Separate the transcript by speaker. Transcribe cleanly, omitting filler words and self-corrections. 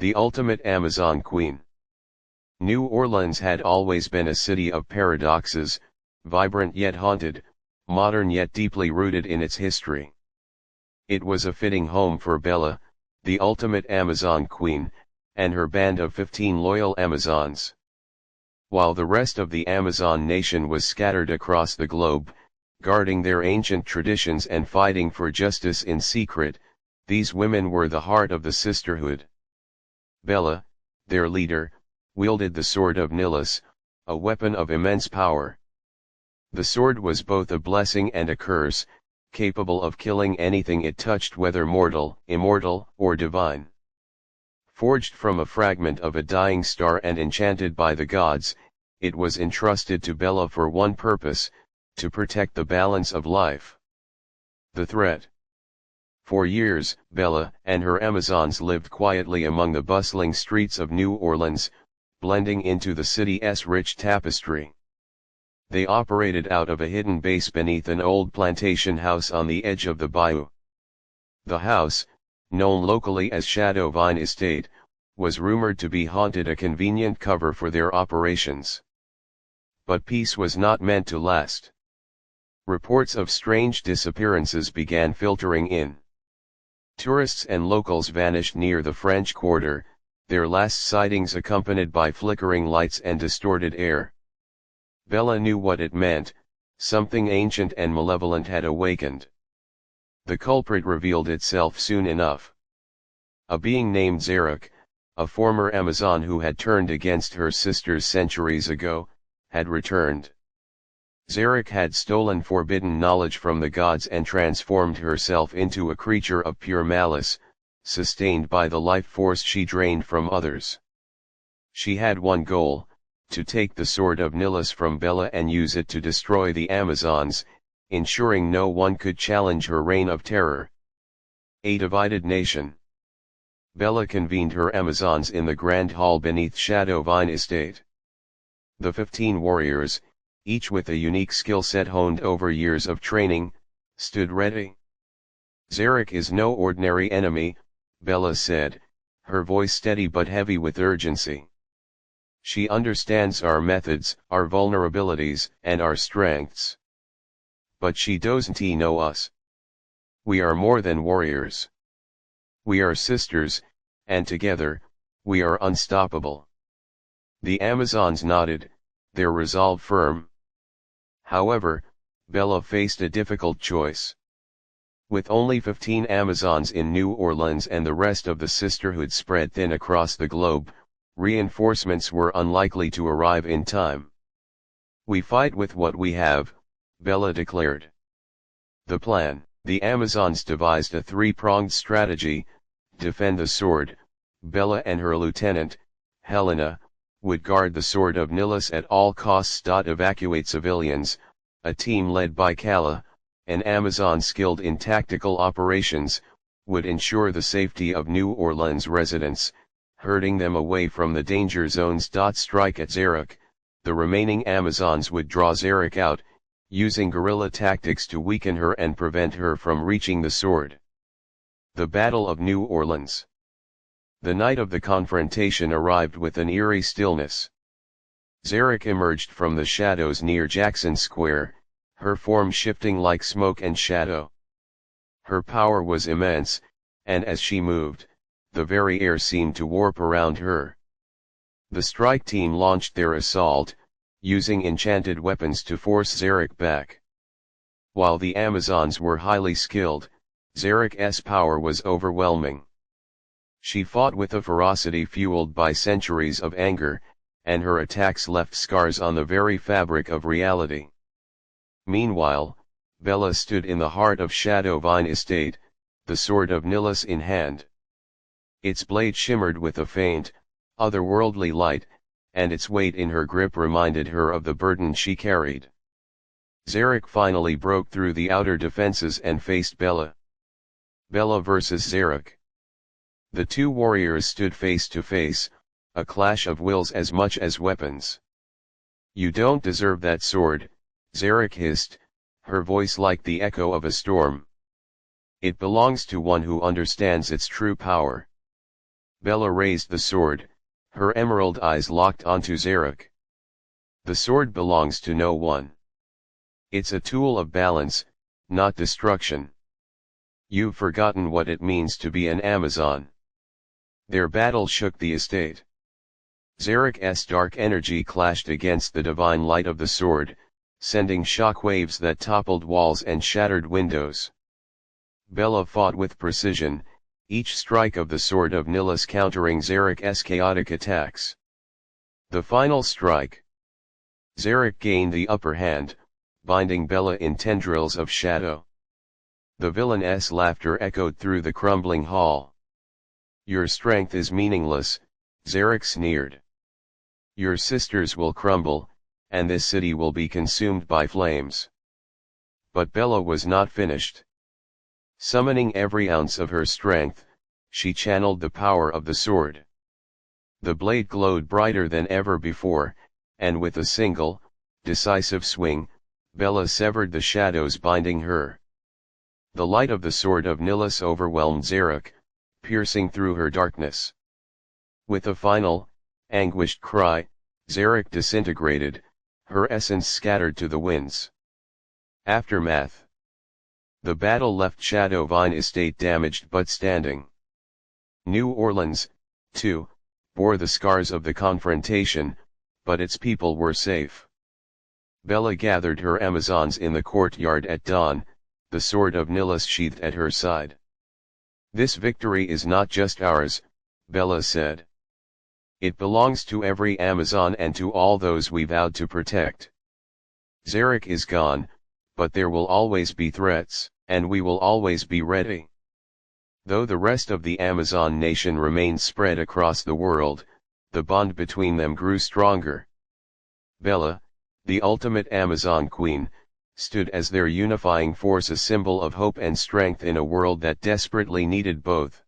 Speaker 1: The ultimate Amazon queen. New Orleans had always been a city of paradoxes, vibrant yet haunted, modern yet deeply rooted in its history. It was a fitting home for Bella, the ultimate Amazon queen, and her band of 15 loyal Amazons. While the rest of the Amazon nation was scattered across the globe, guarding their ancient traditions and fighting for justice in secret, these women were the heart of the sisterhood. Bella, their leader, wielded the sword of Nilus, a weapon of immense power. The sword was both a blessing and a curse, capable of killing anything it touched, whether mortal, immortal, or divine. Forged from a fragment of a dying star and enchanted by the gods, it was entrusted to Bella for one purpose: to protect the balance of life. The threat. For years, Bella and her Amazons lived quietly among the bustling streets of New Orleans, blending into the city's rich tapestry. They operated out of a hidden base beneath an old plantation house on the edge of the bayou. The house, known locally as Shadow Vine Estate, was rumored to be haunted, a convenient cover for their operations. But peace was not meant to last. Reports of strange disappearances began filtering in. Tourists and locals vanished near the French Quarter, their last sightings accompanied by flickering lights and distorted air. Bella knew what it meant: something ancient and malevolent had awakened. The culprit revealed itself soon enough. A being named Zarek, a former Amazon who had turned against her sisters centuries ago, had returned. Zarek had stolen forbidden knowledge from the gods and transformed herself into a creature of pure malice, sustained by the life force she drained from others. She had one goal: to take the sword of Nilus from Bella and use it to destroy the Amazons, ensuring no one could challenge her reign of terror. A divided nation. Bella convened her Amazons in the grand hall beneath Shadow Vine Estate. The 15 warriors, each with a unique skill set honed over years of training, stood ready. Zarek is no ordinary enemy, Bella said, her voice steady but heavy with urgency. She understands our methods, our vulnerabilities, and our strengths. But she doesn't know us. We are more than warriors. We are sisters, and together, we are unstoppable. The Amazons nodded, their resolve firm. However, Bella faced a difficult choice. With only 15 Amazons in New Orleans and the rest of the sisterhood spread thin across the globe, reinforcements were unlikely to arrive in time. We fight with what we have, Bella declared. The plan. The Amazons devised a three-pronged strategy: defend the sword. Bella and her lieutenant, Helena, would guard the sword of Nilus at all costs. Evacuate civilians. A team led by Kala, an Amazon skilled in tactical operations, would ensure the safety of New Orleans residents, herding them away from the danger zones. Strike at Zarek. The remaining Amazons would draw Zarek out, using guerrilla tactics to weaken her and prevent her from reaching the sword. The Battle of New Orleans. The night of the confrontation arrived with an eerie stillness. Zarek emerged from the shadows near Jackson Square, her form shifting like smoke and shadow. Her power was immense, and as she moved, the very air seemed to warp around her. The strike team launched their assault, using enchanted weapons to force Zarek back. While the Amazons were highly skilled, Zarek's power was overwhelming. She fought with a ferocity fueled by centuries of anger, and her attacks left scars on the very fabric of reality. Meanwhile, Bella stood in the heart of Shadow Vine Estate, the sword of Nilus in hand. Its blade shimmered with a faint, otherworldly light, and its weight in her grip reminded her of the burden she carried. Zarek finally broke through the outer defenses and faced Bella. Bella versus Zarek. The two warriors stood face to face, a clash of wills as much as weapons. "You don't deserve that sword," Zarek hissed, her voice like the echo of a storm. "It belongs to one who understands its true power." Bella raised the sword, her emerald eyes locked onto Zarek. The sword belongs to no one. It's a tool of balance, not destruction. You've forgotten what it means to be an Amazon. Their battle shook the estate. Zarek's dark energy clashed against the divine light of the sword, sending shockwaves that toppled walls and shattered windows. Bella fought with precision, each strike of the sword of Nihilus countering Zarek's chaotic attacks. The final strike. Zarek gained the upper hand, binding Bella in tendrils of shadow. The villain's laughter echoed through the crumbling hall. Your strength is meaningless, Zarek sneered. Your sisters will crumble, and this city will be consumed by flames. But Bella was not finished. Summoning every ounce of her strength, she channeled the power of the sword. The blade glowed brighter than ever before, and with a single, decisive swing, Bella severed the shadows binding her. The light of the sword of Nihilus overwhelmed Zarek, piercing through her darkness. With a final, anguished cry, Zarek disintegrated, her essence scattered to the winds. Aftermath. The battle left Shadowvine Estate damaged but standing. New Orleans, too, bore the scars of the confrontation, but its people were safe. Bella gathered her Amazons in the courtyard at dawn, the sword of Nihilus sheathed at her side. This victory is not just ours, Bella said. It belongs to every Amazon and to all those we vowed to protect. Zarek is gone, but there will always be threats, and we will always be ready. Though the rest of the Amazon nation remained spread across the world, the bond between them grew stronger. Bella, the ultimate Amazon queen, stood as their unifying force, a symbol of hope and strength in a world that desperately needed both.